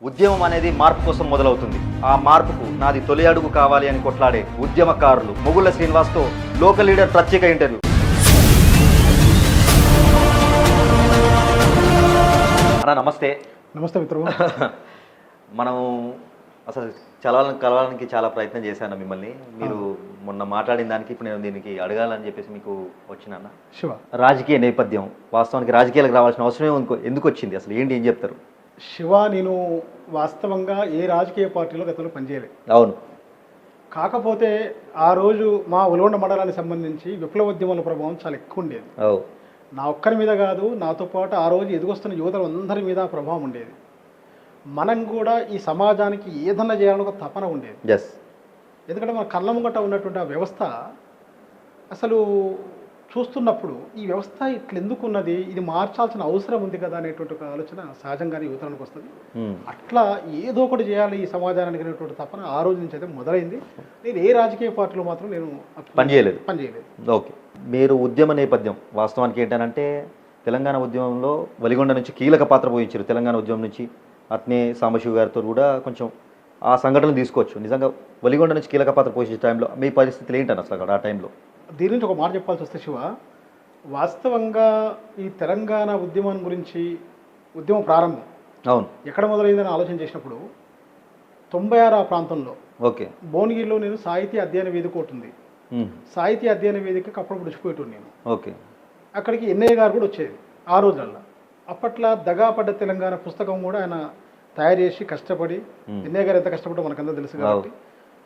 ఉద్యమం అనేది మార్పు కోసం మొదలవుతుంది. ఆ మార్పుకు నాది తొలి అడుగు కావాలి అని కొట్లాడే ఉద్యమకారులు మొగుళ్ళ శ్రీనివాస్తో లోకల్ లీడర్ ప్రత్యేక ఇంటర్వ్యూ. అన్న నమస్తే. నమస్తే మిత్రులు. మనం అసలు కలవడానికి చాలా ప్రయత్నం చేశాను మిమ్మల్ని. మీరు మొన్న మాట్లాడిన దానికి ఇప్పుడు నేను దీనికి అడగాలని చెప్పేసి మీకు వచ్చినాన్న. శివ, రాజకీయ నేపథ్యం వాస్తవానికి రాజకీయాలకు రావాల్సిన అవసరమే ఎందుకు వచ్చింది, అసలు ఏంటి, ఏం చెప్తారు? శివ, నేను వాస్తవంగా ఏ రాజకీయ పార్టీలో గతంలో పనిచేయలేదు. అవును. కాకపోతే ఆ రోజు మా ఉలవండ మండలానికి సంబంధించి విప్లవోద్యమాల ప్రభావం చాలా ఎక్కువ ఉండేది. నా ఒక్కరి మీద కాదు, నాతో పాటు ఆ రోజు ఎదుగొస్తున్న యువతలు అందరి మీద ప్రభావం ఉండేది. మనం కూడా ఈ సమాజానికి ఏదన్నా చేయాలని ఒక తపన ఉండేది. ఎందుకంటే మన కళ్ళ ముంగట ఉన్నటువంటి ఆ వ్యవస్థ అసలు చూస్తున్నప్పుడు ఈ వ్యవస్థ ఇట్లా ఎందుకు ఉన్నది, ఇది మార్చాల్సిన అవసరం ఉంది కదా అనేటువంటి ఒక ఆలోచన సహజంగానే యువతలకు వస్తుంది. అట్లా ఏదో ఒకటి చేయాలి ఈ సమాజానికి అనేటువంటి తపన ఆ రోజు నుంచి అయితే మొదలైంది. నేను ఏ రాజకీయ పార్టీలో మాత్రం నేను పనిచేయలేదు. ఓకే. మీరు ఉద్యమ నేపథ్యం వాస్తవానికి ఏంటంటే తెలంగాణ ఉద్యమంలో వలిగొండ నుంచి కీలక పాత్ర పోయించారు. తెలంగాణ ఉద్యమం నుంచి అట్నే సాంబశివ గారితో కూడా కొంచెం ఆ సంఘటనలు తీసుకోవచ్చు. నిజంగా వలిగొండ నుంచి కీలక పాత్ర పోషించే టైంలో మీ పరిస్థితులు ఏంటని అసలు ఆ టైంలో? దీని నుంచి ఒక మాట చెప్పాల్సి వస్తే శివ, వాస్తవంగా ఈ తెలంగాణ ఉద్యమం గురించి ఉద్యమం ప్రారంభం అవును ఎక్కడ మొదలైందని ఆలోచన చేసినప్పుడు 96 ఆ ప్రాంతంలో ఓకే భువనగిరిలో నేను సాహితీ అధ్యయన వేదిక ఒకటి ఉంది. సాహితీ అధ్యయన వేదికకి అప్పుడప్పుడు వచ్చిపోయేటోడు నేను. ఓకే. అక్కడికి ఎన్ఐఏ గారు కూడా వచ్చేది ఆ రోజుల్లో. అప్పట్లో దగాపడ్డ తెలంగాణ పుస్తకం కూడా ఆయన తయారు చేసి కష్టపడి, ఎన్ఐఏ గారు ఎంత కష్టపడో మనకందరూ తెలుసు కాబట్టి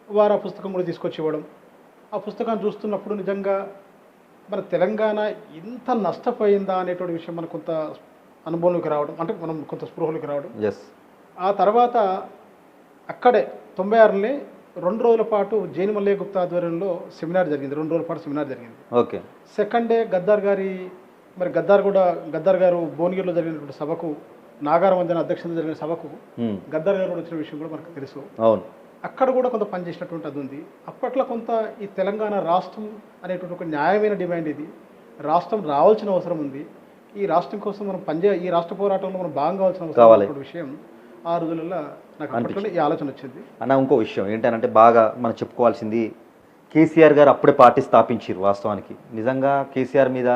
వారు ఆ పుస్తకం కూడా తీసుకొచ్చి ఇవ్వడం. ఆ పుస్తకాన్ని చూస్తున్నప్పుడు నిజంగా మన తెలంగాణ ఇంత నష్టపోయిందా అనేటువంటి విషయం మనకు కొంత అనుభవంలోకి రావడం, అంటే మనం కొంత స్పృహలోకి రావడం. ఆ తర్వాత అక్కడే 96లో 2 రోజుల పాటు జైన్ మల్లయ్య గుప్తా ఆధ్వర్యంలో సెమినార్ జరిగింది. 2 రోజుల పాటు సెమినార్ జరిగింది. ఓకే. సెకండ్ డే గద్దార్ గారు భువనగిరిలో జరిగినటువంటి సభకు, నాగారం వందన అధ్యక్షత జరిగిన సభకు గద్దార్ గారు వచ్చిన విషయం కూడా మనకు తెలుసు. అవును. అక్కడ కూడా కొంత పనిచేసినటువంటి అది ఉంది. అప్పట్లో కొంత ఈ తెలంగాణ రాష్ట్రం అనేటువంటి ఒక న్యాయమైన డిమాండ్, ఇది రాష్ట్రం రావాల్సిన అవసరం ఉంది, ఈ రాష్ట్రం కోసం మనం ఈ రాష్ట్ర పోరాటంలో మనం భాగం కావాల్సిన అవసరం విషయం ఆ రోజులలో నాకు అప్పట్లో ఈ ఆలోచన వచ్చింది. అన్న ఇంకో విషయం ఏంటంటే బాగా మనం చెప్పుకోవాల్సింది, కేసీఆర్ గారు అప్పుడే పార్టీ స్థాపించారు. వాస్తవానికి నిజంగా కేసీఆర్ మీద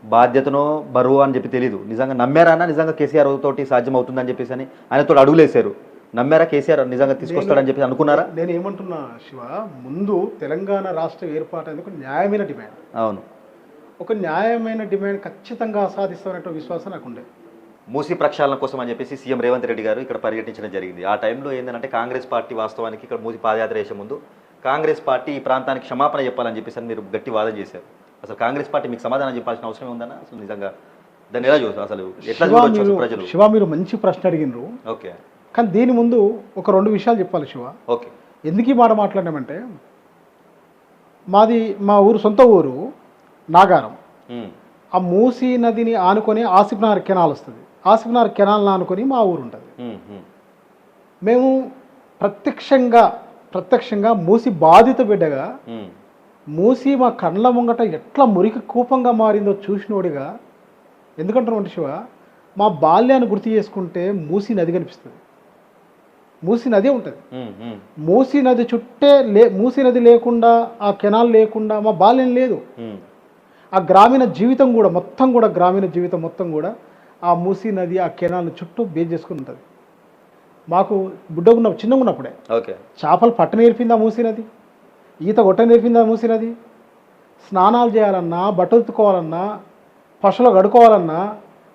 బాధ్యతనో బరువు అని చెప్పి తెలీదు. నిజంగా నమ్మారా అన్న, నిజంగా కేసీఆర్ తోటి సాధ్యం అవుతుందని చెప్పేసి అని ఆయనతో అడుగులేశారు. నమ్మారా కేసీఆర్ నిజంగా తీసుకొస్తాడని చెప్పి అనుకున్నారా? నేను ఏమంటున్నా శివ, ముందు తెలంగాణ రాష్ట్రం ఏర్పాటు అనేది ఒక న్యాయమైన డిమాండ్. అవును. ఒక న్యాయమైన డిమాండ్ ఖచ్చితంగా సాధిస్తామనే విశ్వాసం నాకు ఉండే. మూసీ ప్రక్షాళన కోసం అని చెప్పేసి సీఎం రేవంత్ రెడ్డి గారు ఇక్కడ పర్యటించడం జరిగింది. ఆ టైంలో ఏంటంటే కాంగ్రెస్ పార్టీ వాస్తవానికి ఇక్కడ మూసీ పాదయాత్ర చేసే ముందు కాంగ్రెస్ పార్టీ ఈ ప్రాంతానికి క్షమాపణ చెప్పాలని చెప్పేసి అని మీరు గట్టి వాదన చేశారు. అసలు కాంగ్రెస్ పార్టీ మీకు సమాధానం చెప్పాల్సిన అవసరం ఉందన్న? అసలు నిజంగా దాన్ని ఎలా చూస్తారు, అసలు ఎట్లా చూడొచ్చు ప్రజలు? శివ, మీరు మంచి ప్రశ్న అడిగినారు. ఓకే. కానీ దీని ముందు ఒక 2 విషయాలు చెప్పాలి శివ. ఓకే. ఎందుకు ఈ మాట మాట్లాడినామంటే, మా సొంత ఊరు నాగారం. ఆ మూసీ నదిని ఆనుకొని ఆసిఫ్నగర్ కెనాల్ వస్తుంది. ఆసిఫ్నగర్ కెనాల్ని ఆనుకొని మా ఊరు ఉంటుంది. మేము ప్రత్యక్షంగా మూసి బాధిత బిడ్డగా, మూసి మా కళ్ళ ముంగట ఎట్లా మురికి కూపంగా మారిందో చూసినోడిగా, ఎందుకంటే శివ, మా బాల్యాన్ని గుర్తు చేసుకుంటే మూసీ నది కనిపిస్తుంది. మూసీ నదే ఉంటుంది. మూసీ నది చుట్టే మూసీ నది లేకుండా, ఆ కెనాల్ లేకుండా మా బాల్యం లేదు. ఆ గ్రామీణ జీవితం కూడా మొత్తం కూడా ఆ మూసీ నది, ఆ కెనాల్ చుట్టూ బేస్ చేసుకుని ఉంటుంది. మాకు చిన్నగా ఉన్నప్పుడే చేపలు పట్ట నేర్పింది ఆ మూసీ నది, ఈత కొట్ట నేర్పింది ఆ మూసీ నది. స్నానాలు చేయాలన్నా, బట్టలు ఉతుకోవాలన్నా, పశువులు గడుకోవాలన్నా,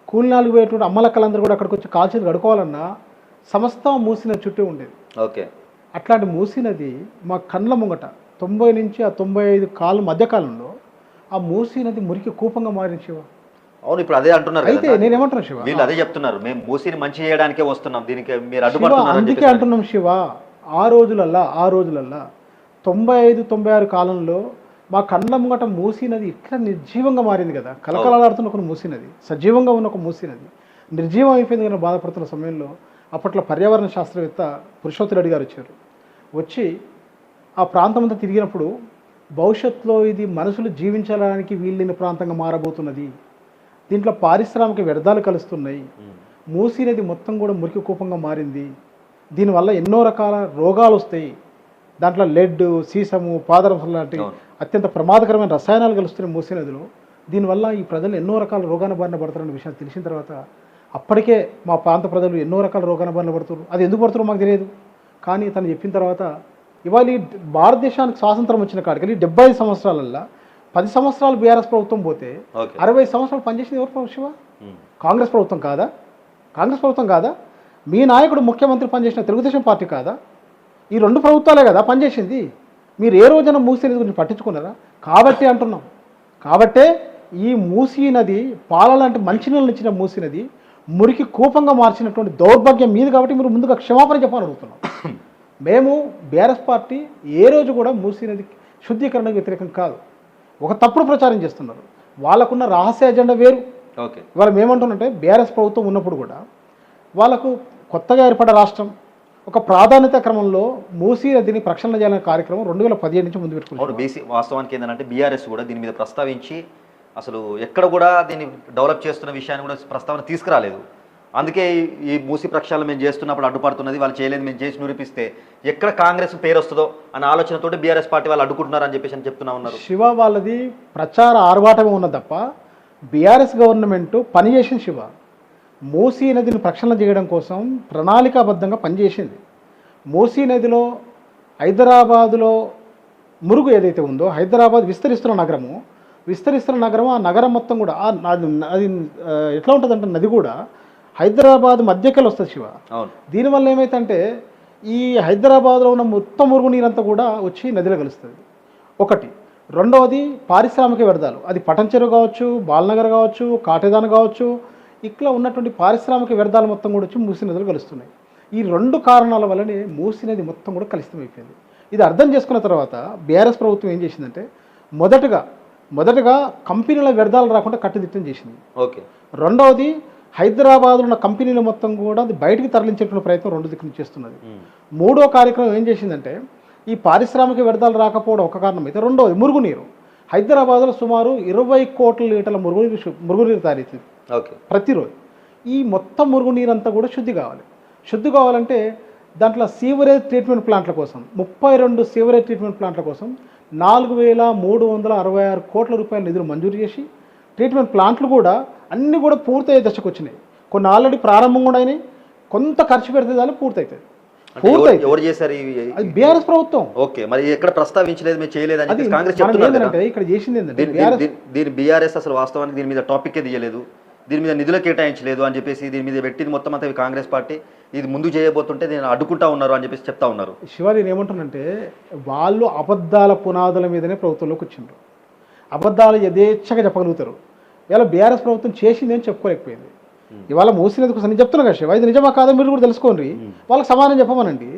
కూలినాలకు పోయేటువంటి అమ్మలక్కలందరూ కూడా అక్కడికి వచ్చి కాల్చేది గడుకోవాలన్నా సమస్తం మూసీ నది చుట్టూ ఉండేది. ఓకే. అట్లాంటి మూసీ నది మా కండ్ల ముంగట 90 నుంచి 95 మధ్యకాలంలో ఆ మూసీ నది మురికి కూపంగా మారింది శివ. అవును, ఇప్పుడు అదే అంటున్నారు. అయితే నేనేమంటున్నా శివ, వీళ్ళు అదే చెప్తున్నారు, మేము మూసీని మంచి చేయడానికే వస్తున్నాం, దీనికి మీరు అడ్డుపడుతున్నారు. అందుకే అంటున్నాం శివ, ఆ రోజులల్లా 95-96 కాలంలో మా కళ్ళ ముంగట మూసీ నది ఇట్లా నిర్జీవంగా మారింది కదా. కలకలాడుతున్న ఒక మూసీ నది, సజీవంగా ఉన్న ఒక మూసీ నది నిర్జీవం అయిపోయింది కదా బాధపడుతున్న సమయంలో అప్పట్లో పర్యావరణ శాస్త్రవేత్త పురుషోత్తరెడ్డి గారు వచ్చి ఆ ప్రాంతం అంతా తిరిగినప్పుడు, భవిష్యత్తులో ఇది మనుషులు జీవించడానికి వీళ్ళని ప్రాంతంగా మారబోతున్నది, దీంట్లో పారిశ్రామిక వ్యర్థాలు కలుస్తున్నాయి, మూసీ నది మొత్తం కూడా మురికి కూపంగా మారింది, దీనివల్ల ఎన్నో రకాల రోగాలు వస్తాయి. దాంట్లో లెడ్, సీసము, పాదరసం లాంటి అత్యంత ప్రమాదకరమైన రసాయనాలు కలుస్తున్నాయి మూసీ నదిలో. దీనివల్ల ఈ ప్రజలు ఎన్నో రకాల రోగాన బారిన పడతారన్న విషయం తెలిసిన తర్వాత అప్పటికే మా ప్రాంత ప్రజలు ఎన్నో రకాల రోగాన బారిన పడుతున్నారు. అది ఎందుకు పడుతున్నారో మాకు తెలియదు. కానీ తను చెప్పిన తర్వాత ఇవాళ ఈ భారతదేశానికి స్వాతంత్రం వచ్చిన కాడికి 75 సంవత్సరాలల్లో 10 సంవత్సరాలు బీఆర్ఎస్ ప్రభుత్వం పోతే 60 సంవత్సరాలు పనిచేసింది ఎవరు శివ? కాంగ్రెస్ ప్రభుత్వం కాదా? కాంగ్రెస్ ప్రభుత్వం కాదా? మీ నాయకుడు ముఖ్యమంత్రి పనిచేసిన తెలుగుదేశం పార్టీ కాదా? ఈ 2 ప్రభుత్వాలే కదా పనిచేసింది. మీరు ఏ రోజున మూసీ నది గురించి పట్టించుకున్నారా? కాబట్టి అంటున్నాం. కాబట్టే ఈ మూసీ నది పాలలాంటి మంచినీళ్ళు ఇచ్చిన మూసీ నది మురికి కూపంగా మార్చినటువంటి దౌర్భాగ్యం మీది. కాబట్టి మీరు ముందుగా క్షమాపణ చెప్పాలని అడుగుతున్నాం. మేము బీఆర్ఎస్ పార్టీ ఏ రోజు కూడా మూసీ నది శుద్ధీకరణకు వ్యతిరేకం కాదు. ఒక తప్పుడు ప్రచారం చేస్తున్నారు. వాళ్ళకున్న రహస్య ఎజెండా వేరు. ఓకే, ఇవాళ మేమంటున్నంటే బీఆర్ఎస్ ప్రభుత్వం ఉన్నప్పుడు కూడా వాళ్ళకు కొత్తగా ఏర్పడ్డ రాష్ట్రం ఒక ప్రాధాన్యత క్రమంలో మూసీ నదిని ప్రక్షాళన చేయాలనే కార్యక్రమం 2017 నుంచి ముందు పెట్టుకున్నారు. బీసీ వాస్తవానికి ఏంటంటే బీఆర్ఎస్ కూడా దీని మీద ప్రస్తావించి అసలు ఎక్కడ కూడా దీన్ని డెవలప్ చేస్తున్న విషయాన్ని కూడా ప్రస్తావన తీసుకురాలేదు. అందుకే ఈ మూసీ ప్రక్షాళన మేము చేస్తున్నప్పుడు అడ్డుపడుతున్నది. వాళ్ళు చేయలేదు, మేము చేసి నిరూపిస్తే ఎక్కడ కాంగ్రెస్ పేరు వస్తుందో అన్న ఆలోచనతో బీఆర్ఎస్ పార్టీ వాళ్ళు అడ్డుకుంటున్నారు అని చెప్పేసి చెప్తున్నా ఉన్నారు. శివ వాళ్ళది ప్రచార ఆర్భాటమే ఉన్నది తప్ప బీఆర్ఎస్ గవర్నమెంట్ పనిచేసింది. శివ మూసీ నదిని ప్రక్షాళన చేయడం కోసం ప్రణాళికాబద్ధంగా పనిచేసింది. మూసీ నదిలో హైదరాబాదులో మురుగు ఏదైతే ఉందో, హైదరాబాద్ విస్తరిస్తున్న నగరం ఆ నగరం మొత్తం కూడా అది ఎట్లా ఉంటుందంటే నది కూడా హైదరాబాద్ మధ్యకెళ్ళి వస్తుంది శివ. దీనివల్ల ఏమైతుందంటే ఈ హైదరాబాద్లో ఉన్న మొత్తం మురుగు నీరంతా కూడా వచ్చి నదిలో కలుస్తుంది. ఒకటి. రెండవది పారిశ్రామిక వ్యర్థాలు. అది పటంచెరు కావచ్చు, బాలనగర్ కావచ్చు, కాటేదాన్ కావచ్చు, ఇట్లా ఉన్నటువంటి పారిశ్రామిక వ్యర్థాలు మొత్తం కూడా వచ్చి మూసీ నదులు కలుస్తున్నాయి. ఈ 2 కారణాల వల్లనే మూసీ నది మొత్తం కూడా కలుషితమైపోయింది. ఇది అర్థం చేసుకున్న తర్వాత బీఆర్ఎస్ ప్రభుత్వం ఏం చేసిందంటే మొదటగా కంపెనీల వ్యర్థాలు రాకుండా కట్టుదిట్టం చేసింది. ఓకే. రెండవది హైదరాబాద్లో ఉన్న కంపెనీలు మొత్తం కూడా అది బయటికి తరలించేటువంటి ప్రయత్నం 2 దిక్కులు చేస్తున్నది. మూడో కార్యక్రమం ఏం చేసిందంటే ఈ పారిశ్రామిక వ్యర్థాలు రాకపోవడం ఒక కారణం అయితే, రెండవది మురుగునీరు. హైదరాబాద్లో సుమారు 20 కోట్ల లీటర్ల మురుగునీరు తయారవుతుంది ప్రతిరోజు. ఈ మొత్తం మురుగునీరంతా కూడా శుద్ధి కావాలంటే దాంట్లో సీవరేజ్ ట్రీట్మెంట్ ప్లాంట్ల కోసం 32 సీవరేజ్ ట్రీట్మెంట్ ప్లాంట్ల కోసం 4,366 కోట్ల రూపాయల నిధులు మంజూరు చేసి ట్రీట్మెంట్ ప్లాంట్లు కూడా అన్నీ కూడా పూర్తయ్యే దశకు వచ్చినాయి. కొన్ని ఆల్రెడీ ప్రారంభం కూడా అయినాయి. కొంత ఖర్చు పెడితే దాన్ని పూర్తవుతుంది. ఎవరు చేశారు? అది బీఆర్ఎస్ ప్రభుత్వం. ఓకే, మరి ఎక్కడ ప్రస్తావించలేదు, మీరు చేయలేదు అని కాంగ్రెస్ చెప్తున్నారు. ఇక్కడ చేసింది ఏంటంటే దీని బీఆర్ఎస్ అసలు వాస్తవానికి దీని మీద టాపిక్ తీయలేదు, దీని మీద నిధులు కేటాయించలేదు అని చెప్పేసి దీని మీద పెట్టింది మొత్తం అంతా కాంగ్రెస్ పార్టీ. ఇది ముందు చేయబోతుంటే నేను అడ్డుకుంటా ఉన్నారు అని చెప్పేసి చెప్తా ఉన్నారు. శివ, నేను ఏమంటున్నానంటే వాళ్ళు అబద్ధాల పునాదుల మీదనే ప్రభుత్వంలోకి వచ్చిండ్రు. అబద్ధాలు యథేచ్ఛగా చెప్పగలుగుతారు. ఇలా బీఆర్ఎస్ ప్రభుత్వం చేసింది అని చెప్పుకోలేకపోయింది. ఇవాళ మూసినది కోసం నేను చెప్తున్నా కదా శివ, ఇది నిజమా కాదా మీరు కూడా తెలుసుకోండి. వాళ్ళకి సమానం చెప్పమనండి.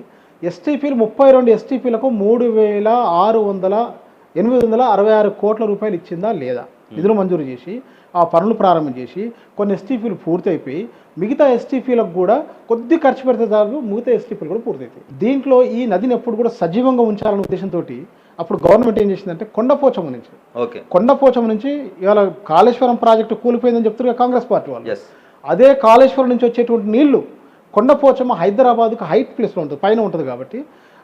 ఎస్టీపీలు 32 ఎస్టీపీలకు 3,866 కోట్ల రూపాయలు ఇచ్చిందా లేదా? నిధులు మంజూరు చేసి ఆ పనులు ప్రారంభం చేసి కొన్ని ఎస్టీపీలు పూర్తయిపోయి మిగతా ఎస్టీపీలకు కూడా కొద్ది ఖర్చు పెడితే చాలు, మిగతా ఎస్టీపీలు కూడా పూర్తయిపోయి. దీంట్లో ఈ నదిని ఎప్పుడు కూడా సజీవంగా ఉంచాలనే ఉద్దేశంతో అప్పుడు గవర్నమెంట్ ఏం చేసిందంటే కొండపోచమ్మ నుంచి ఇవాళ కాళేశ్వరం ప్రాజెక్టు కూలిపోయిందని చెప్తున్నారు కాంగ్రెస్ పార్టీ వాళ్ళు. అదే కాళేశ్వరం నుంచి వచ్చేటువంటి నీళ్లు కొండపోచమ్మ హైదరాబాద్కు హైట్ ప్లేస్లో ఉంటుంది, పైన ఉంటుంది. కాబట్టి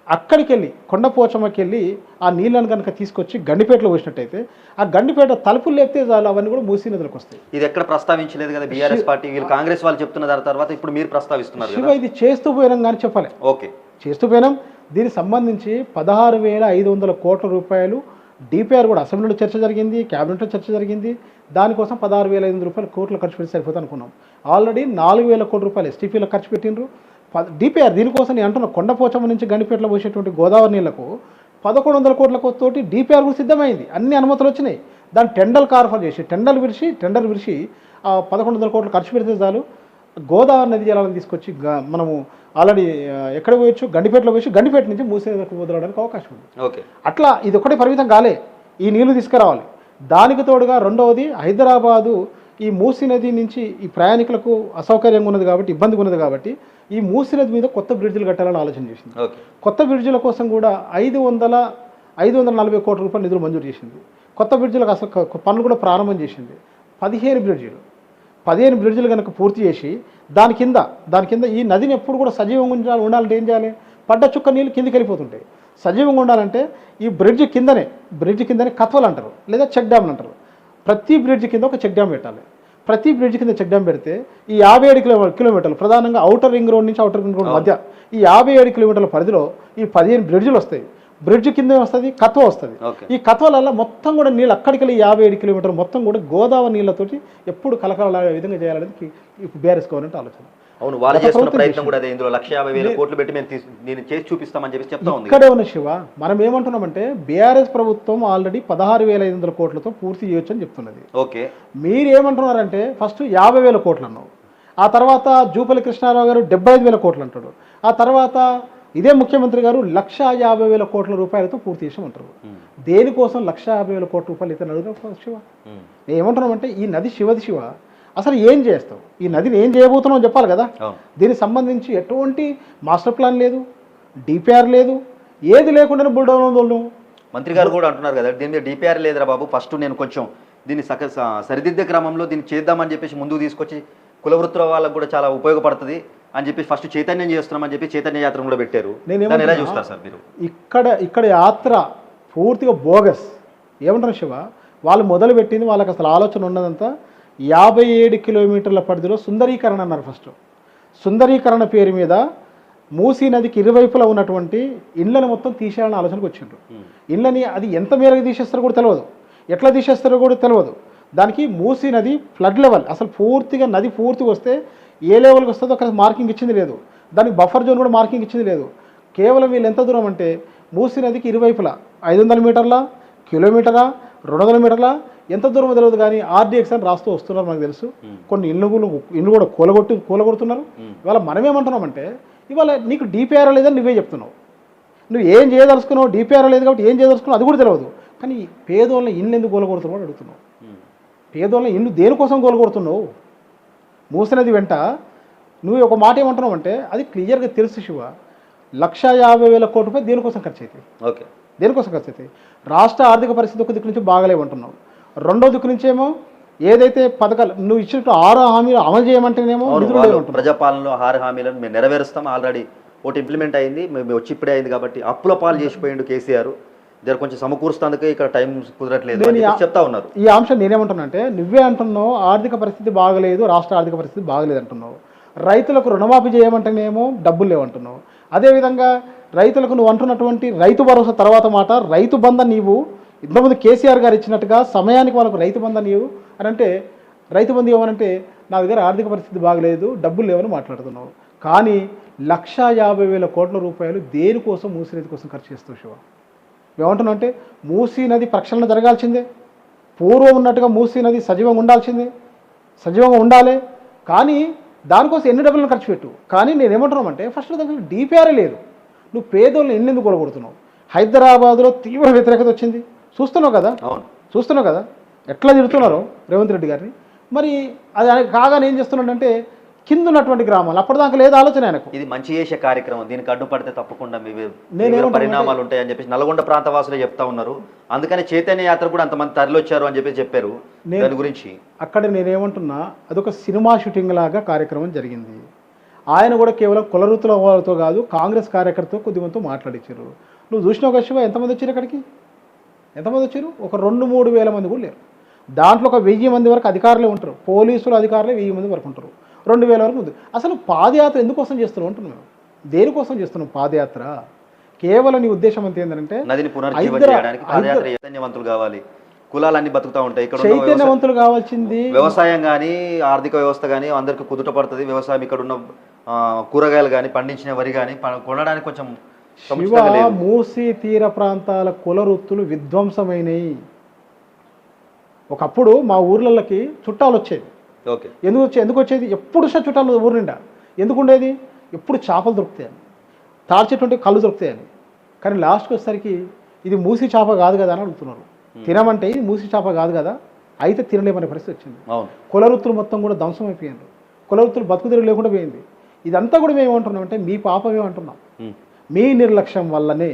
అక్కడికి వెళ్ళి కొండపోచమ్మకి వెళ్ళి ఆ నీళ్ళను కనుక తీసుకొచ్చి గండిపేటలో పోసినట్టయితే ఆ గండిపేట తలుపులు లేపితే చాలు అవన్నీ కూడా మూసీ నదులకు వస్తాయి. ఇది ఎక్కడ ప్రస్తావించలేదు కదా బీఆర్ఎస్ పార్టీ, వీళ్ళు కాంగ్రెస్ వాళ్ళు చెప్తున్న తర్వాత ఇప్పుడు మీరు ప్రస్తావిస్తున్నారు. ఇది చేస్తూ పోయినాం కానీ చెప్పాలి. ఓకే, చేస్తూ పోయినాం. దీనికి సంబంధించి 16,500 కోట్ల రూపాయలు డిపిఆర్ కూడా అసెంబ్లీలో చర్చ జరిగింది, క్యాబినెట్లో చర్చ జరిగింది. దానికోసం 16,500 కోట్లు ఖర్చు పెట్టి సరిపోతుంది అనుకున్నాం. ఆల్రెడీ 4,000 కోట్ల రూపాయలు ఎస్టీపీలో ఖర్చు పెట్టిండ్రు. డిపిఆర్ దీనికోసం నేను అంటున్నా కొండపోచమ్మ నుంచి గండిపేటలో పోసేటువంటి గోదావరి నీళ్లకు 1,100 కోట్ల తోటి డిపిఆర్ కూడా సిద్ధమైంది. అన్ని అనుమతులు వచ్చినాయి. దాన్ని టెండర్ విడిచి 1,100 కోట్లు ఖర్చు పెడితే చాలు గోదావరి నది జలాలను తీసుకొచ్చి మనము ఆల్రెడీ ఎక్కడ పోయొచ్చు, గండిపేటలో పోయి గండిపేట నుంచి మూసీ నదికి వదలడానికి అవకాశం ఉంది. అట్లా ఇది ఒకటే పరిమితం కాలే, ఈ నీళ్లు తీసుకురావాలి. దానికి తోడుగా రెండవది హైదరాబాదు ఈ మూసీ నది నుంచి ఈ ప్రయాణికులకు అసౌకర్యంగా ఉన్నది కాబట్టి, ఇబ్బందిగా ఉన్నది కాబట్టి ఈ మూసీ నది మీద కొత్త బ్రిడ్జిలు కట్టాలని ఆలోచన చేసింది. కొత్త బ్రిడ్జిల కోసం కూడా 540 కోట్ల రూపాయలు నిధులు మంజూరు చేసింది. కొత్త బ్రిడ్జిలకు అసలు పనులు కూడా ప్రారంభం చేసింది. 15 15 బ్రిడ్జిలు కనుక పూర్తి చేసి దాని కింద ఈ నదిని ఎప్పుడు కూడా సజీవంగా ఉండాలంటే ఏం చేయాలి? పడ్డ చుక్క నీళ్ళు కిందికి వెళ్ళిపోతుంటాయి. సజీవంగా ఉండాలంటే ఈ బ్రిడ్జ్ కిందనే కత్వలు అంటారు, లేదా చెక్ డ్యామ్లు అంటారు. ప్రతి బ్రిడ్జ్ కింద ఒక చెక్ డ్యామ్ పెట్టాలి. ప్రతి బ్రిడ్జ్ కింద చెక్ డ్యామ్ పెడితే ఈ 57 కిలోమీటర్లు, ప్రధానంగా ఔటర్ రింగ్ రోడ్ నుంచి ఔటర్ రింగ్ రోడ్ మధ్య ఈ 57 కిలోమీటర్ల పరిధిలో ఈ 15 బ్రిడ్జిలు వస్తాయి. బ్రిడ్జ్ కింద వస్తుంది, కత్వ వస్తుంది. ఈ కత్వల మొత్తం కూడా నీళ్ళు అక్కడికి 57 కిలోమీటర్లు మొత్తం కూడా గోదావరి నీళ్ళతోటి ఎప్పుడు కలకలలాగే విధంగా చేయాలనేది ఇప్పుడు బీఆర్ఎస్ గవర్నమెంట్ ఆలోచన. అవును, వాళ్ళు చేస్తున్న ప్రయత్నం కూడా అదే. ఇందులో 150,000 కోట్లు పెట్టి నేను చేసి చూపిస్తామని చెప్పి చెప్తా ఉంది. ఇక్కడే ఉన్న శివ, మనం ఏమంటున్నామంటే బీఆర్ఎస్ ప్రభుత్వం ఆల్రెడీ 16,500 కోట్లతో పూర్తి చేయొచ్చు అని చెప్తున్నది. ఓకే, మీరు ఏమంటున్నారంటే ఫస్ట్ 50,000 కోట్లు అన్నావు, ఆ తర్వాత జూపల్లి కృష్ణారావు గారు 75,000 కోట్లు అంటాడు, ఆ తర్వాత ఇదే ముఖ్యమంత్రి గారు 150,000 కోట్ల రూపాయలతో పూర్తి చేసామంటారు. దేనికోసం 150,000 కోట్ల రూపాయలు ఇతను అడుగుతాం శివ? నేను ఏమంటున్నామంటే ఈ నది శివది శివ, అసలు ఏం చేస్తావు? ఈ నదిని ఏం చేయబోతున్నావు చెప్పాలి కదా. దీనికి సంబంధించి ఎటువంటి మాస్టర్ ప్లాన్ లేదు, డిపిఆర్ లేదు, ఏది లేకుండానే బుల్డోన్. మంత్రి గారు కూడా అంటున్నారు కదా, దీని మీద డిపిఆర్ లేదురా బాబు, ఫస్ట్ నేను కొంచెం దీన్ని సరిదిద్దే క్రమంలో దీన్ని చేద్దామని చెప్పేసి ముందుకు తీసుకొచ్చి కులవృత్తుల వాళ్ళకు కూడా చాలా ఉపయోగపడుతుంది అని చెప్పి ఫస్ట్ చైతన్యం చేస్తున్నామని చెప్పి చైతన్య యాత్ర కూడా పెట్టారు. నేను ఎలా చూస్తారు సార్ మీరు? ఇక్కడ యాత్ర పూర్తిగా బోగస్. ఏమంటారు శివ, వాళ్ళు మొదలుపెట్టింది, వాళ్ళకి అసలు ఆలోచన ఉన్నదంతా 57 కిలోమీటర్ల పరిధిలో సుందరీకరణ అన్నారు. ఫస్ట్ సుందరీకరణ పేరు మీద మూసీ నదికి ఇరువైపులా ఉన్నటువంటి ఇళ్లను మొత్తం తీసేయాలని ఆలోచనకు వచ్చిండ్రు. ఇళ్ళని అది ఎంత మేరకు తీసేస్తారో కూడా తెలియదు, ఎట్లా తీసేస్తారో కూడా తెలియదు. దానికి మూసీ నది ఫ్లడ్ లెవెల్ అసలు పూర్తిగా నది పూర్తిగా వస్తే ఏ లెవెల్కి వస్తుందో అక్కడ మార్కింగ్ ఇచ్చింది లేదు, దానికి బఫర్ జోన్ కూడా మార్కింగ్ ఇచ్చింది లేదు. కేవలం వీళ్ళు ఎంత దూరం అంటే మూసీ నదికి ఇరువైపులా 500 మీటర్ల, కిలోమీటరా, 200 మీటర్ల, ఎంత దూరం తెలియదు. కానీ ఆర్డీఎక్స్ అని రాస్తూ వస్తున్నారు, మనకు తెలుసు. కొన్ని ఇల్లు కూడా కూలగొడుతున్నారు. ఇవాళ మనమేమంటున్నామంటే ఇవాళ నీకు డిపిఆర్ లేదని నువ్వే చెప్తున్నావు, నువ్వు ఏం చేయదలుచుకున్నావు, డిపిఆర్ లేదు కాబట్టి ఏం చేయదలుచుకున్నావు అది కూడా తెలియదు. కానీ పేదోళ్ళ ఇల్లు ఎందుకు కూలగొడుతున్నావు అడుగుతున్నావు. పేదోళ్ళ ఇల్లు దేనికోసం కూలగొడుతున్నావు? మూసినది వెంట నువ్వు ఒక మాట ఏమంటున్నావు అంటే అది క్లియర్గా తెలుసు శివ. 150,000 కోట్ల రూపాయలు దేనికోసం ఖర్చు అవుతాయి? ఓకే, దేనికోసం ఖర్చు అవుతాయి? రాష్ట్ర ఆర్థిక పరిస్థితి ఒక దిక్కు నుంచి బాగలేమంటున్నావు, రెండో దిక్కు నుంచేమో ఏదైతే పథకాలు నువ్వు ఇచ్చినట్టు 6 హామీలు అమలు చేయమంటేనేమో ప్రజాపాలనలో 6 హామీలను మేము నెరవేరుస్తాం, ఆల్రెడీ ఒకటి ఇంప్లిమెంట్ అయింది, మేము వచ్చి ఇప్పుడే అయింది కాబట్టి అప్పుల పాలు చేసిపోయిండు కేసీఆర్, జర కొంచెం సమకూరుస్తాందుకు ఇక్కడ టైం కుదరట్లేదు చెప్తా ఉన్నారు. ఈ అంశం నేనేమంటున్నా అంటే నువ్వే అంటున్నావు ఆర్థిక పరిస్థితి బాగలేదు, రాష్ట్ర ఆర్థిక పరిస్థితి బాగలేదు అంటున్నావు. రైతులకు రుణమాఫీ చేయమంటేనేమో డబ్బులు లేవంటున్నావు. అదేవిధంగా రైతులకు నువ్వు అంటున్నటువంటి రైతు భరోసా తర్వాత మాట రైతు బంధన్ నీవు ఇంతకుముందు కేసీఆర్ గారు ఇచ్చినట్టుగా సమయానికి వాళ్ళకు రైతు బంధన్ నీవు అని అంటే రైతు బంధు ఇవ్వనంటే నా దగ్గర ఆర్థిక పరిస్థితి బాగలేదు, డబ్బులు లేవని మాట్లాడుతున్నావు. కానీ 150,000 కోట్ల రూపాయలు దేనికోసం మూసీ నది కోసం ఖర్చు చేస్తావు శివ? ఏమంటున్నావు అంటే మూసీ నది ప్రక్షాళన జరగాల్సిందే, పూర్వం ఉన్నట్టుగా మూసీ నది సజీవంగా ఉండాల్సిందే, సజీవంగా ఉండాలి. కానీ దానికోసం ఎన్ని డబ్బులను ఖర్చు పెట్టు. కానీ నేనేమంటున్నామంటే ఫస్ట్ దగ్గర డిపిఆర్ లేదు, నువ్వు పేదోళ్ళని ఎన్నెందుకు కూడగొడుతున్నావు? హైదరాబాద్లో తీవ్ర వ్యతిరేకత వచ్చింది, చూస్తున్నావు కదా ఎట్లా తిడుతున్నారో రేవంత్ రెడ్డి గారిని. మరి అది కాగానే ఏం చేస్తున్నాడంటే కింద ఉన్నటువంటి గ్రామాలు అప్పటిదాకా లేదు ఆలోచన ఆయనకు. ఇది మంచి చేసే కార్యక్రమం, దీనికి అడ్డుపడితే తప్పకుండా పరిణామాలు ఉంటాయని చెప్పేసి నల్గొండ ప్రాంత వాసులే చెప్తా ఉన్నారు. అందుకని చైతన్య యాత్ర కూడా అంతమంది తరలివచ్చారు అని చెప్పి చెప్పారు. దాని గురించి అక్కడ నేనేమంటున్నా అదొక సినిమా షూటింగ్ లాగా కార్యక్రమం జరిగింది. ఆయన కూడా కేవలం కులవృత్తుల వాళ్ళతో కాదు కాంగ్రెస్ కార్యకర్తతో కొద్దిమందితో మాట్లాడించారు. నువ్వు చూసినావు కదా శివ, ఎంతమంది వచ్చారు అక్కడికి? ఎంతమంది వచ్చారు? ఒక 2-3 వేల మంది కూడా లేరు. దాంట్లో ఒక 1000 మంది వరకు అధికారులే ఉంటారు, పోలీసులు అధికారులే 1000 మంది వరకు ఉంటారు, 2,000 వరకు ఉంది. అసలు పాదయాత్ర ఎందుకోసం చేస్తున్నావు అంటున్నావు? దేనికోసం చేస్తున్నావు పాదయాత్ర? కేవలం నీ ఉద్దేశం అంత ఏంటంటే నదిని పునరుజ్జీవం చేయడానికి పాదయాత్ర చైతన్యవంతులు కావాలి, కులాలన్నీ బతుకుతా ఉంటాయి, ఇక్కడ చైతన్యవంతులు కావాల్సింది వ్యవసాయం కానీ ఆర్థిక వ్యవస్థ కానీ అందరికి కుదుట పడుతుంది. వ్యవసాయం ఇక్కడ ఉన్న కూరగాయలు కానీ పండించిన వరి కానీ కొనడానికి కొంచెం శివ మూసీ తీర ప్రాంతాల కుల వృత్తులు విధ్వంసమైనవి. ఒకప్పుడు మా ఊర్లకి చుట్టాలు వచ్చేది. ఓకే, ఎందుకు వచ్చేది? ఎప్పుడు చుట్టాలు ఊరు నిండా ఎందుకు ఉండేది? ఎప్పుడు చేపలు దొరుకుతాయని, తాడ్చేటువంటి కళ్ళు దొరుకుతాయని. కానీ లాస్ట్కి వచ్చేసరికి ఇది మూసీ చేప కాదు కదా అని అడుగుతున్నారు. తినమంటే ఇది మూసీ చేప కాదు కదా, అయితే తినలేమనే పరిస్థితి వచ్చింది. కుల వృత్తులు మొత్తం కూడా ధ్వంసం అయిపోయారు, కుల వృత్తులు బతుకుదెరువు లేకుండా పోయింది. ఇదంతా కూడా మేము ఏమంటున్నామంటే మీ పాపమేమంటున్నాం, మీ నిర్లక్ష్యం వల్లనే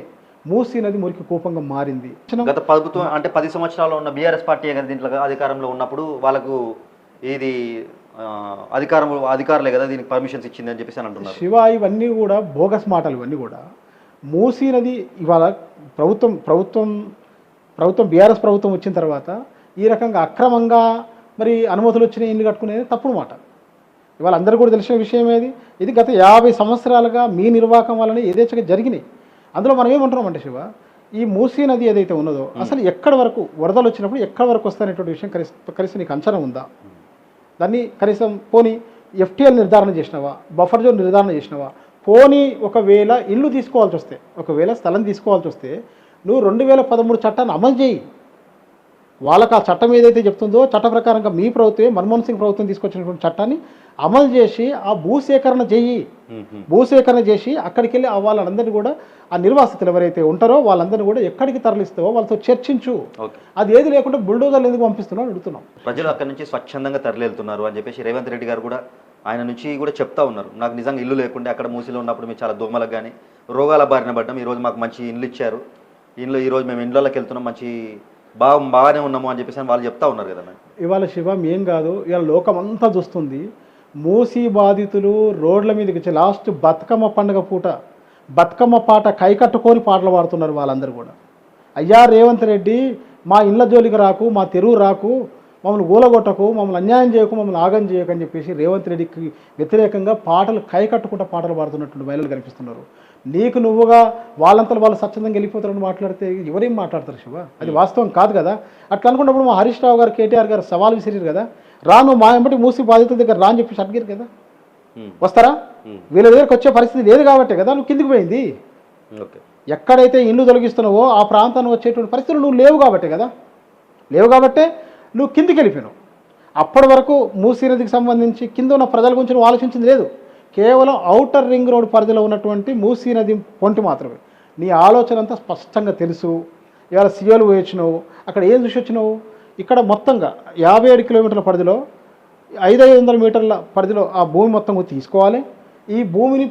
మూసీ నది మురికి కూపంగా మారింది. గత ప్రభుత్వం అంటే 10 సంవత్సరాలు ఉన్న బీఆర్ఎస్ పార్టీ దీంట్లో అధికారంలో ఉన్నప్పుడు వాళ్ళకు ఇది అధికారులే కదా దీనికి పర్మిషన్స్ ఇచ్చింది అని చెప్పేసి అని అంటున్నారు. శివ, ఇవన్నీ కూడా బోగస్ మాటలు. ఇవన్నీ కూడా మూసీ నది ఇవాళ ప్రభుత్వం బీఆర్ఎస్ ప్రభుత్వం వచ్చిన తర్వాత ఈ రకంగా అక్రమంగా మరి అనుమతులు వచ్చిన ఇల్లు కట్టుకునేది తప్పుడు మాట. ఇవాళ అందరూ కూడా తెలిసిన విషయం ఏది, ఇది గత 50 సంవత్సరాలుగా మీ నిర్వాహకం వల్లనే యథేచ్ఛగా జరిగినాయి. అందులో మనం ఏమంటున్నామంటే శివ, ఈ మూసీ నది ఏదైతే ఉన్నదో అసలు ఎక్కడి వరకు వరదలు వచ్చినప్పుడు ఎక్కడి వరకు వస్తాయనేటువంటి విషయం కనీసం నీకు అంచనా ఉందా? దాన్ని కనీసం పోనీ ఎఫ్టీఎల్ నిర్ధారణ చేసినావా, బఫర్ జోన్ నిర్ధారణ చేసినావా? పోనీ ఒకవేళ ఇల్లు తీసుకోవాల్సి వస్తే, ఒకవేళ స్థలం తీసుకోవాల్సి వస్తే నువ్వు 2013 చట్టాన్ని అమలు చేయి. వాళ్ళకి ఆ చట్టం ఏదైతే చెప్తుందో చట్ట ప్రకారంగా మీ ప్రభుత్వమే, మన్మోహన్ సింగ్ ప్రభుత్వం తీసుకొచ్చినటువంటి చట్టాన్ని అమలు చేసి ఆ భూసేకరణ చేయి. భూసేకరణ చేసి అక్కడికి వెళ్ళి వాళ్ళందరినీ కూడా ఆ నిర్వాసితులు ఎవరైతే ఉంటారో వాళ్ళందరినీ కూడా ఎక్కడికి తరలిస్తావో వాళ్ళతో చర్చించు. అది ఏది లేకుండా బుల్డోజర్లు ఎందుకు పంపిస్తున్నావు అడుగుతున్నాం. ప్రజలు అక్కడి నుంచి స్వచ్ఛందంగా తరలివెళ్తున్నారు అని చెప్పేసి రేవంత్ రెడ్డి గారు కూడా ఆయన నుంచి కూడా చెప్తా ఉన్నారు. నాకు నిజంగా ఇల్లు లేకుండా అక్కడ మూసీలో ఉన్నప్పుడు మేము చాలా దోమలకు కానీ రోగాల బారిన పడ్డాం, ఈరోజు మాకు మంచి ఇల్లు ఇచ్చారు, ఈరోజు మేము ఇండ్లలోకి వెళ్తున్నాం, మంచి బాగానే ఉన్నాము అని చెప్పేసి వాళ్ళు చెప్తా ఉన్నారు కదా. ఇవాళ శివం ఏం కాదు, ఇవాళ లోకం అంతా చూస్తుంది. మూసీ బాధితులు రోడ్ల మీదకి వచ్చి లాస్ట్ బతుకమ్మ పండుగ పూట బతుకమ్మ పాట కైకట్టుకొని పాటలు పాడుతున్నారు వాళ్ళందరూ కూడా. అయ్యా రేవంత్ రెడ్డి, మా ఇళ్ళ జోలికి రాకు, మా తెరువు రాకు, మమ్మల్ని ఊలగొట్టకు, మమ్మల్ని అన్యాయం చేయకు, మమ్మల్ని ఆగం చేయకు అని చెప్పేసి రేవంత్ రెడ్డికి వ్యతిరేకంగా పాటలు కైకట్టుకుంటూ పాటలు పాడుతున్నటువంటి మహిళలు కనిపిస్తున్నారు. నీకు నువ్వుగా వాళ్ళంతా వాళ్ళు స్వచ్ఛందంగా వెళ్ళిపోతారని మాట్లాడితే ఎవరేం మాట్లాడతారు శివ? అది వాస్తవం కాదు కదా. అట్లా అనుకున్నప్పుడు మా హరీష్ రావు గారు, కేటీఆర్ గారు సవాల్ విసిరారు కదా, రాను మా ఎంబటి మూసి బాధితుల దగ్గర రా అని చెప్పి అడిగారు కదా. వస్తారా? వీళ్ళ దగ్గరకు వచ్చే పరిస్థితి లేదు కాబట్టే కదా నువ్వు కిందికి పోయింది. ఎక్కడైతే ఇల్లు తొలగిస్తున్నావో ఆ ప్రాంతానికి వచ్చేటువంటి పరిస్థితులు నువ్వు లేవు కాబట్టే కదా, లేవు కాబట్టే నువ్వు కిందికి వెళ్ళిపోయినావు. అప్పటి వరకు మూసీ నదికి సంబంధించి కింద ఉన్న ప్రజల గురించి నువ్వు ఆలోచించింది లేదు. కేవలం ఔటర్ రింగ్ రోడ్ పరిధిలో ఉన్నటువంటి మూసీ నది పొంటి మాత్రమే. నీ ఆలోచన అంతా స్పష్టంగా తెలుసు. ఇవాళ సియోలు పోయి వచ్చినావు, అక్కడ ఏం చూసి వచ్చినావు? ఇక్కడ మొత్తంగా 57 కిలోమీటర్ల పరిధిలో 500 మీటర్ల పరిధిలో ఆ భూమి మొత్తం తీసుకోవాలి. ఈ భూమిని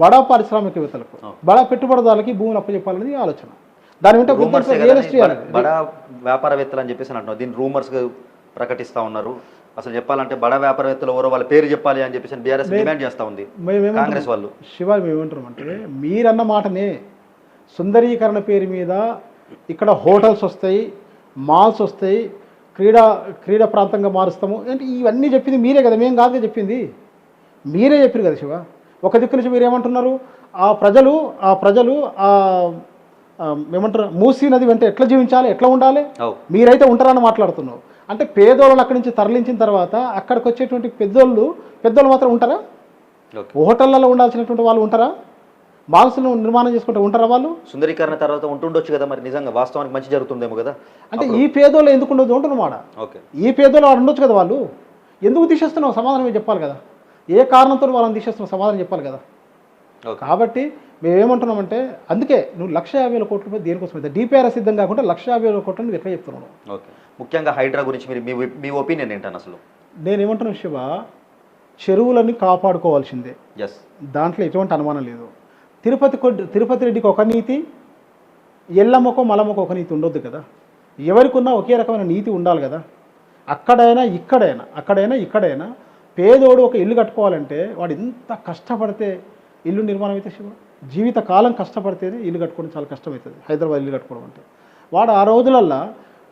బడా పారిశ్రామికవేత్తలకు, బడా పెట్టుబడిదారులకి భూమిని అప్పచెప్పాలనేది ఆలోచన. దాని వెంట బడా వ్యాపారవేత్తలు అని చెప్పేసి అంటున్నారు. దీన్ని రూమర్స్ ప్రకటిస్తూ ఉన్నారు. అసలు చెప్పాలంటే బడా వ్యాపారవేత్తలు ఎవరో వాళ్ళ పేరు చెప్పాలి అని చెప్పేసి బీఆర్ఎస్ డిమాండ్ చేస్తూ ఉంది కాంగ్రెస్ వాళ్ళు. శివ, మేమేమంటామంటే మీరన్న మాటనే సుందరీకరణ పేరు మీద ఇక్కడ హోటల్స్ వస్తాయి, మాల్స్ వస్తాయి, క్రీడా ప్రాంతంగా మారుస్తాము అంటే ఇవన్నీ చెప్పింది మీరే కదా, మేము కాదుగా చెప్పింది, మీరే చెప్పారు కదా శివ. ఒక దిక్కు నుంచి మీరు ఏమంటున్నారు, ఆ ప్రజలు ఏమంటారు మూసీ నది వెంట ఎట్లా జీవించాలి, ఎట్లా ఉండాలి, మీరైతే ఉంటారని మాట్లాడుతున్నావు. అంటే పేదోళ్ళని అక్కడి నుంచి తరలించిన తర్వాత అక్కడికి వచ్చేటువంటి పెద్దోళ్ళు మాత్రం ఉంటారా? హోటళ్లలో ఉండాల్సినటువంటి వాళ్ళు ఉంటారా? మాల్స్ను నిర్మాణం చేసుకుంటూ ఉంటారా వాళ్ళు? సుందరీకరణ తర్వాత ఉంటుండొచ్చు కదా, మరి నిజంగా వాస్తవానికి మంచి జరుగుతుందేమో కదా. అంటే ఈ పేదోళ్ళు ఎందుకు ఉండదు ఉంటున్నమాట. ఈ పేదోళ్ళు వాడు ఉండొచ్చు కదా, వాళ్ళు ఎందుకు తీసేస్తున్నావు సమాధానం చెప్పాలి కదా, ఏ కారణంతో వాళ్ళని తీసేస్తున్నావు సమాధానం చెప్పాలి కదా. కాబట్టి మేమేమంటున్నామంటే అందుకే నువ్వు 150,000 కోట్ల రూపాయలు దేనికోసం అయితే డిపిఆర్ఎస్ సిద్ధం కాకుండా 150,000 కోట్లని నువ్వు ఎట్లా చెప్తున్నావు? ఓకే, ముఖ్యంగా హైడ్రా గురించి మీ ఒపీనియన్ ఏంటని? అసలు నేనేమంటున్నాను శివ, చెరువులని కాపాడుకోవాల్సిందే, దాంట్లో ఎటువంటి అనుమానం లేదు. తిరుపతి రెడ్డికి ఒక నీతి, ఎల్లమ్మకో మలమ్మకో ఒక నీతి ఉండొద్దు కదా. ఎవరికి ఉన్నా ఒకే రకమైన నీతి ఉండాలి కదా. అక్కడైనా ఇక్కడైనా పేదోడు ఒక ఇల్లు కట్టుకోవాలంటే వాడు ఎంత కష్టపడితే ఇల్లు నిర్మాణం అయితే శివ, జీవితకాలం కష్టపడితేనే ఇల్లు కట్టుకోవడం చాలా కష్టమవుతుంది. హైదరాబాద్ ఇల్లు కట్టుకోవడం అంటే వాడు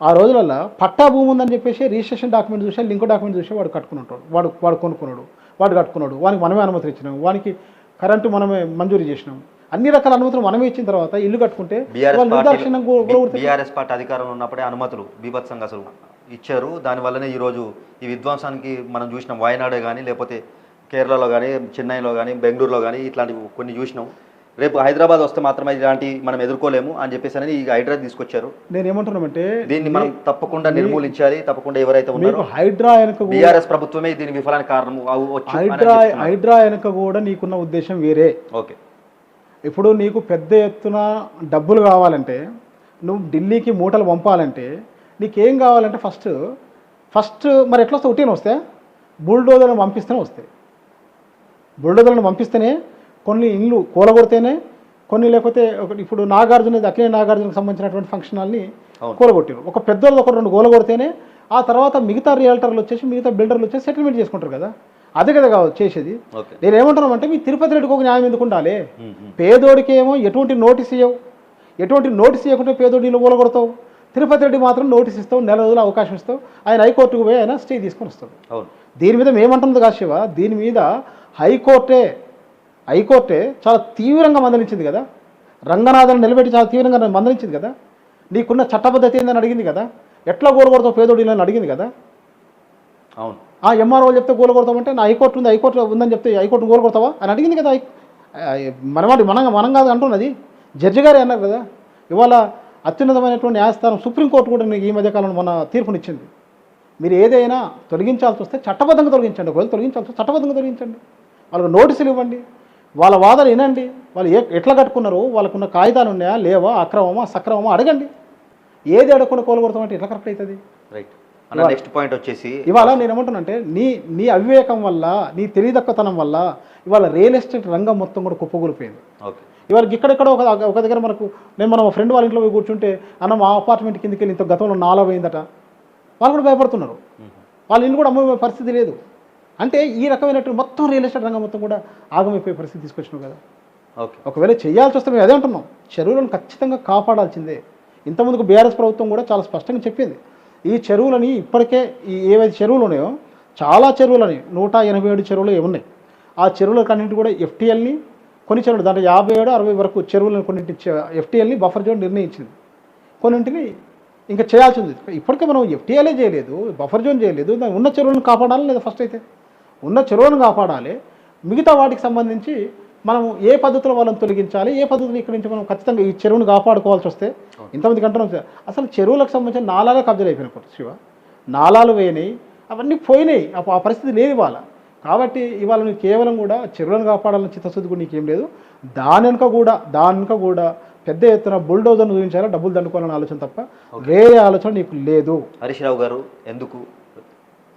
ఆ రోజులల్లో పట్టా భూమి ఉందని చెప్పేసి రిజిస్ట్రేషన్ డాక్యుమెంట్ చూసా, లింక్ డాక్యుమెంట్ చూసా వాడు కట్టుకున్నట్టు, వాడు కొనుక్కున్నాడు, వాడు కట్టుకున్నాడు, వానికి మనమే అనుమతి ఇచ్చినాం, వానికి కరెంటు మనమే మంజూరు చేసినాం, అన్ని రకాల అనుమతులు మనమే ఇచ్చిన తర్వాత ఇల్లు కట్టుకుంటే బీఆర్ఎస్ పార్టీ అధికారంలో ఉన్నప్పుడే అనుమతులు బీభత్సంగా అసలు ఇచ్చారు. దానివల్లనే ఈరోజు ఈ విధ్వంసానికి మనం చూసినాం. వాయనాడే కానీ, లేకపోతే కేరళలో కానీ, చెన్నైలో కానీ, బెంగళూరులో కానీ ఇట్లాంటివి కొన్ని చూసినాం. రేపు హైదరాబాద్ వస్తే మాత్రమే ఇలాంటి మనం ఎదుర్కోలేము అని చెప్పేసి అనేది ఈ హైడ్రా తీసుకొచ్చారు. నేనేమంటున్నామంటే దీన్ని మనం తప్పకుండా నిర్మూలించాలి. తప్పకుండా ఎవరైతే ఉన్నారో హైడ్రా వెనక బీఆర్ఎస్ ప్రభుత్వమే దీని విఫలానికి కారణం. హైడ్రా వెనక కూడా నీకున్న ఉద్దేశం వేరే. ఓకే, ఇప్పుడు నీకు పెద్ద ఎత్తున డబ్బులు కావాలంటే, నువ్వు ఢిల్లీకి మూటలు పంపాలంటే నీకేం కావాలంటే ఫస్ట్ మరి ఎట్లా వస్తాయి? ఉట్టిన వస్తే బుల్డోజర్లను పంపిస్తేనే కొన్ని ఇల్లు కూలగొడితేనే కొన్ని, లేకపోతే ఇప్పుడు అక్కినే నాగార్జునకు సంబంధించినటువంటి ఫంక్షన్ హాల్ని కూలగొట్టారు. ఒక పెద్దోళ్ళు 1-2 కూలగొడితేనే ఆ తర్వాత మిగతా రియల్టర్లు వచ్చేసి మిగతా బిల్డర్లు వచ్చేసి సెటిల్మెంట్ చేసుకుంటారు కదా, అదే కదా చేసేది. నేను ఏమంటున్నామంటే మీ తిరుపతి రెడ్డికి ఒక న్యాయం ఎందుకు ఉండాలి? పేదోడికి ఏమో ఎటువంటి నోటీస్ ఇవ్వవు, ఎటువంటి నోటీస్ ఇవ్వకుంటే పేదోడిని ఊలగొడతావు. తిరుపతి రెడ్డి మాత్రం నోటీస్ ఇస్తావు, నెల రోజులు అవకాశం ఇస్తావు, ఆయన హైకోర్టుకు పోయి ఆయన స్టే తీసుకొని వస్తాడు. దీని మీద మేమంటున్నది కాదు శివ, దీని మీద హైకోర్టే చాలా తీవ్రంగా మందలించింది కదా, రంగనాథన్ నిలబెట్టి చాలా తీవ్రంగా మందలించింది కదా, నీకున్న చట్టబద్ధత ఏందని అడిగింది కదా, ఎట్లా గోలగొడతావు పేదోడిని అని అడిగింది కదా. అవును, ఎంఆర్ఓ చెప్తే గోలగొడతామంటే నా హైకోర్టు ఉంది, హైకోర్టు ఉందని చెప్తే హైకోర్టును గోలగొడతావా అని అడిగింది కదా. మనం కాదు అంటున్నది, జడ్జి గారే అన్నారు కదా. ఇవాళ అత్యున్నతమైనటువంటి న్యాయస్థానం సుప్రీంకోర్టు కూడా ఈ మధ్యకాలంలో మన తీర్పునిచ్చింది. మీరు ఏదైనా తొలగించాల్సి వస్తే చట్టబద్ధంగా తొలగించండి, ఒకవేళ తొలగించాల్సి వస్తే చట్టబద్ధంగా తొలగించండి, వాళ్ళకు నోటీసులు ఇవ్వండి, వాళ్ళ వాదన వినండి, వాళ్ళు ఎట్లా కట్టుకున్నారు, వాళ్ళకున్న కాగితాలు ఉన్నాయా లేవా, అక్రమమా సక్రమమా అడగండి. ఏది అడగకుండా కోలుకొడతామంటే ఎట్లా కరెక్ట్ అవుతుంది? రైట్. నెక్స్ట్ పాయింట్ వచ్చేసి ఇవాళ నేను ఏమంటున్నా అంటే నీ అవివేకం వల్ల, నీ తెలివితక్కువతనం వల్ల ఇవాళ రియల్ ఎస్టేట్ రంగం మొత్తం కూడా కుప్పగూలిపోయింది. ఇవాళ ఇక్కడెక్కడ ఒక దగ్గర మన ఫ్రెండ్ వాళ్ళ ఇంట్లో పోయి కూర్చుంటే అన్న మా అపార్ట్మెంట్ కిందకి వెళ్ళి ఇంత గతంలో 4 అయిందట, వాళ్ళు కూడా భయపడుతున్నారు. వాళ్ళ ఇల్లు కూడా అమ్మే పరిస్థితి లేదు. అంటే ఈ రకమైనటువంటి మొత్తం రియల్ ఎస్టేట్ రంగం మొత్తం కూడా ఆగమైపోయే పరిస్థితి తీసుకొచ్చినావు కదా. ఒకవేళ చేయాల్సి వస్తే మేము అదే అంటున్నాం, చెరువులను ఖచ్చితంగా కాపాడాల్సిందే. ఇంతకుముందుకు బీఆర్ఎస్ ప్రభుత్వం కూడా చాలా స్పష్టంగా చెప్పింది, ఈ చెరువులని ఇప్పటికే ఏవైతే చెరువులు ఉన్నాయో చాలా చెరువులని 187 చెరువులు ఉన్నాయి. ఆ చెరువులకన్నింటి కూడా ఎఫ్టీఎల్ని కొన్ని చెరువులు దాంట్లో 57-60 వరకు చెరువులను కొన్నింటి ఎఫ్టీఎల్ని బఫర్ జోన్ నిర్ణయించింది, కొన్నింటిని ఇంకా చేయాల్సింది. ఇప్పటికే మనం ఎఫ్టీఎల్ఏ చేయలేదు, బఫర్ జోన్ చేయలేదు. ఉన్న చెరువులను కాపాడాలి, లేదా ఫస్ట్ అయితే ఉన్న చెరువులను కాపాడాలి. మిగతా వాటికి సంబంధించి మనం ఏ పద్ధతిలో వాళ్ళని తొలగించాలి, ఏ పద్ధతిలో ఇక్కడి నుంచి మనం ఖచ్చితంగా ఈ చెరువును కాపాడుకోవాల్సి వస్తే ఇంతమంది కంటున్నాం. అసలు చెరువులకు సంబంధించిన నాలాలే కబ్జాలు అయిపోయినాయి శివ, నాలాలు వేయినాయి, అవన్నీ పోయినాయి. ఆ పరిస్థితి లేదు ఇవాళ. కాబట్టి ఇవాళ నువ్వు కేవలం కూడా చెరువులను కాపాడాలని చిత్తశుద్ధి కూడా నీకేం లేదు. దాని వెనుక కూడా పెద్ద ఎత్తున బుల్డోజర్ను చూపించాలా, డబ్బులు దండుకోవాలని ఆలోచన తప్ప వేరే ఆలోచన నీకు లేదు. హరీష్ రావు గారు ఎందుకు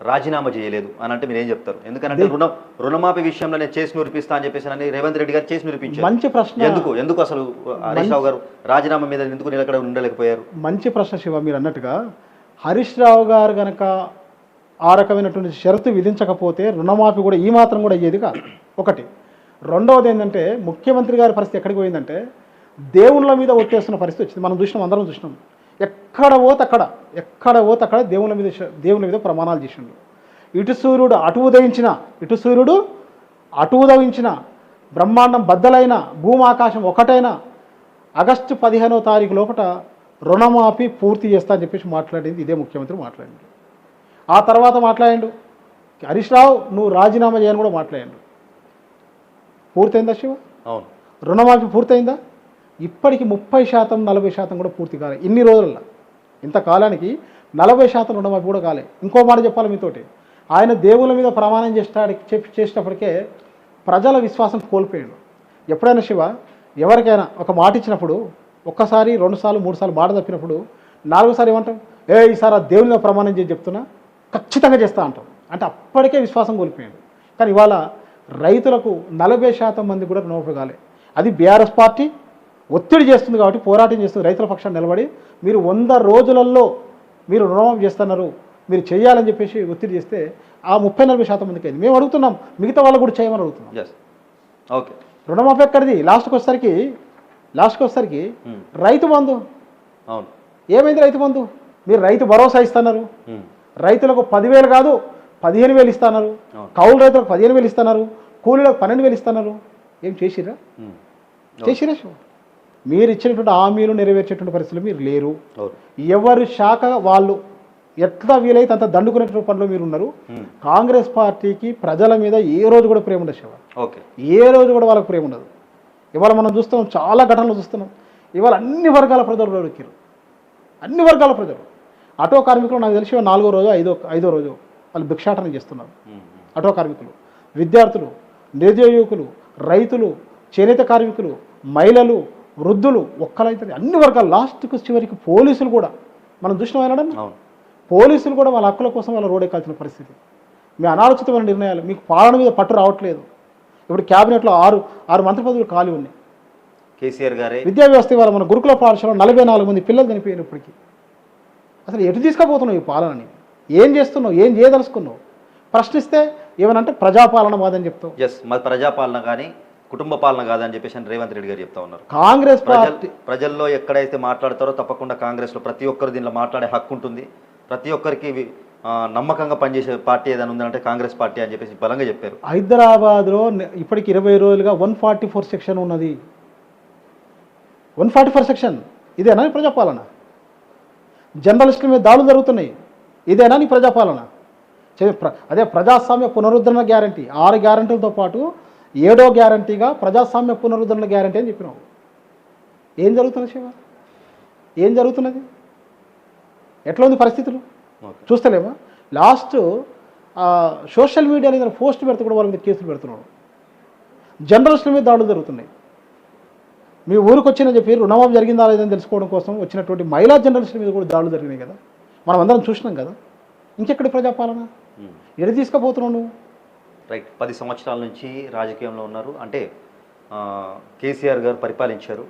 రాజీనామా చేయలేదు అని అంటే మీరు ఏం చెప్తారు? ఎందుకంటే రుణమాఫీ విషయంలో నేను చేసి నిరూపిస్తా అని చెప్పేసి అని రేవంత్ రెడ్డి గారు చేసి నిరూపించారు. మంచి ప్రశ్న. ఎందుకు అసలు హరీష్ రావు గారు రాజీనామా మీద ఎందుకు నిలకడ ఉండలేకపోయారు? మంచి ప్రశ్న శివ. మీరు అన్నట్టుగా హరీష్ రావు గారు కనుక ఆ రకమైనటువంటి షరతు విధించకపోతే రుణమాఫీ కూడా ఈ మాత్రం కూడా అయ్యేది కాదు. ఒకటి. రెండవది ఏంటంటే ముఖ్యమంత్రి గారి పరిస్థితి ఎక్కడికి పోయిందంటే దేవుళ్ళ మీద ఒట్టేస్తున్న పరిస్థితి వచ్చింది. మనం చూసినాం, అందరం చూసినాం. ఎక్కడ పోతే అక్కడ దేవుళ్ళ మీద ప్రమాణాలు చేసిండు. ఇటు సూర్యుడు అటు ఉదయించిన బ్రహ్మాండం బద్దలైన భూమాకాశం ఒకటైనా ఆగస్టు 15వ తారీఖు లోపల రుణమాఫీ పూర్తి చేస్తా అని చెప్పేసి మాట్లాడింది ఇదే ముఖ్యమంత్రి మాట్లాడిండు. ఆ తర్వాత మాట్లాడిండు హరీష్ రావు నువ్వు రాజీనామా చేయని కూడా మాట్లాడిండు. పూర్తయిందా శివ? అవును. రుణమాఫీ పూర్తయిందా? ఇప్పటికి 30% 40% కూడా పూర్తి కాలే. ఇన్ని రోజుల్లో ఇంతకాలానికి 40% రుణమాఫీ కూడా కాలే. ఇంకో మాట చెప్పాలి మీతోటి, ఆయన దేవుళ్ళ మీద ప్రమాణం చేసేటప్పటికే ప్రజల విశ్వాసం కోల్పోయాడు. ఎప్పుడైనా శివ ఎవరికైనా ఒక మాట ఇచ్చినప్పుడు ఒక్కసారి 2 సార్లు 3 సార్లు మాట తప్పినప్పుడు 4వ సారి ఏమంటాం? ఈసారి ఆ దేవుని మీద ప్రమాణం చేసి చెప్తున్నా ఖచ్చితంగా చేస్తా అంటాం. అంటే అప్పటికే విశ్వాసం కోల్పోయాడు. కానీ ఇవాళ రైతులకు 40% మంది కూడా రుణమాఫీ కాలే. అది బీఆర్ఎస్ పార్టీ ఒత్తిడి చేస్తుంది కాబట్టి, పోరాటం చేస్తుంది, రైతుల పక్షాన్ని నిలబడి మీరు 100 రోజులలో మీరు రుణమాఫీ చేస్తున్నారు, మీరు చేయాలని చెప్పేసి ఒత్తిడి చేస్తే ఆ 30-40% మందికి అయింది. మేము అడుగుతున్నాం, మిగతా వాళ్ళు కూడా చేయమని అడుగుతున్నాం. ఓకే. రుణమాఫీ ఎక్కడిది? లాస్ట్కి వచ్చేసరికి రైతు బంధు. అవును. ఏమైంది రైతు బంధు? మీరు రైతు భరోసా ఇస్తున్నారు, రైతులకు 10,000 కాదు 15,000 ఇస్తున్నారు, కౌలు రైతులకు 15,000 ఇస్తున్నారు, కూలీలకు 12,000 ఇస్తున్నారు. ఏం చేసిరా? మీరు ఇచ్చినటువంటి హామీలు నెరవేర్చేటువంటి పరిస్థితులు మీరు లేరు. ఎవరి శాఖ వాళ్ళు ఎట్లా వీలైతే అంత దండుకునేటువంటి పనిలో మీరు ఉన్నారు. కాంగ్రెస్ పార్టీకి ప్రజల మీద ఏ రోజు కూడా ప్రేమ ఉండదు శివ. ఏ రోజు కూడా వాళ్ళకి ప్రేమ ఉండదు. ఇవాళ మనం చూస్తున్నాం, చాలా ఘటనలు చూస్తున్నాం. ఇవాళ అన్ని వర్గాల ప్రజలు ఎక్కారు, అన్ని వర్గాల ప్రజలు. ఆటో కార్మికులు నాకు తెలిసి 4వ రోజు 5వ రోజు వాళ్ళు భిక్షాటన చేస్తున్నారు. ఆటో కార్మికులు, విద్యార్థులు, నిరుద్యోగ యువకులు, రైతులు, చేనేత కార్మికులు, మహిళలు, వృద్ధులు, ఒక్కలైతే అన్ని వర్గాలు, లాస్ట్కు చివరికి పోలీసులు కూడా మనం చూసినాం. అనడం పోలీసులు కూడా వాళ్ళ హక్కుల కోసం వాళ్ళ రోడ్ ఎక్కాల్సిన పరిస్థితి. మీ అనాలోచితమైన నిర్ణయాలు, మీకు పాలన మీద పట్టు రావట్లేదు. ఇప్పుడు క్యాబినెట్లో 6 మంత్రి పదవులు ఖాళీ ఉన్నాయి. కేసీఆర్ గారే విద్యా వ్యవస్థ ఇవాళ మన గురుకుల పాఠశాలలో 44 మంది పిల్లలు చనిపోయారు. ఇప్పటికీ అసలు ఎటు తీసుకుపోతున్నావు ఈ పాలనని? ఏం చేస్తున్నావు, ఏం చేయదలుచుకున్నావు? ప్రశ్నిస్తే ఏమనంటే ప్రజాపాలన మాదని చెప్తావు. ఎస్, మరి ప్రజాపాలన కానీ కుటుంబ పాలన కాదని చెప్పేసి అని రేవంత్ రెడ్డి గారు చెప్తా ఉన్నారు. కాంగ్రెస్ పార్టీ ప్రజల్లో ఎక్కడైతే మాట్లాడతారో తప్పకుండా కాంగ్రెస్లో ప్రతి ఒక్కరు దీనిలో మాట్లాడే హక్కు ఉంటుంది. ప్రతి ఒక్కరికి నమ్మకంగా పనిచేసే పార్టీ ఏదైనా ఉందంటే కాంగ్రెస్ పార్టీ అని చెప్పేసి బలంగా చెప్పారు. హైదరాబాద్లో ఇప్పటికి 20 రోజులుగా 144 సెక్షన్ ఉన్నది. 144 సెక్షన్ ఇదేనా నీ ప్రజాపాలన? జర్నలిస్టుల మీద దాడులు జరుగుతున్నాయి, ఇదేనా నీ ప్రజాపాలన? అదే ప్రజాస్వామ్య పునరుద్ధరణ గ్యారంటీ, 6 గ్యారంటీలతో పాటు 7వ గ్యారంటీగా ప్రజాస్వామ్య పునరుద్ధరణ గ్యారంటీ అని చెప్పినావు. ఏం జరుగుతుంది శివ? ఏం జరుగుతున్నది? ఎట్లా ఉంది పరిస్థితులు చూస్తలేమా? లాస్ట్ సోషల్ మీడియాలో ఏదైనా పోస్ట్ పెడితే కూడా వాళ్ళ మీద కేసులు పెడుతున్నాడు. జర్నలిస్టుల మీద దాడులు జరుగుతున్నాయి. మీ ఊరికి వచ్చిన చెప్పి రుణమాఫీ జరిగిందా లేదని తెలుసుకోవడం కోసం వచ్చినటువంటి మహిళా జర్నలిస్టుల మీద కూడా దాడులు జరిగినాయి కదా, మనం అందరం చూసినాం కదా. ఇంకెక్కడి ప్రజాపాలన? ఎడి తీసుకుపోతున్నావు నువ్వు? రైట్, 10 సంవత్సరాల నుంచి రాజకీయంలో ఉన్నారు. అంటే కేసీఆర్ గారు పరిపాలించారు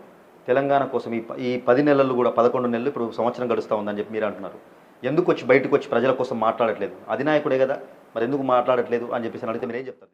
తెలంగాణ కోసం. ఈ 10 నెలలు కూడా 11 నెలలు ఇప్పుడు సంవత్సరం గడుస్తూ ఉందని చెప్పి మీరు అంటున్నారు. ఎందుకు వచ్చి బయటకు వచ్చి ప్రజల కోసం మాట్లాడట్లేదు? అధినాయకుడే కదా, మరి ఎందుకు మాట్లాడట్లేదు అని చెప్పేసి అడిగితే మీరు ఏం చెప్తారు?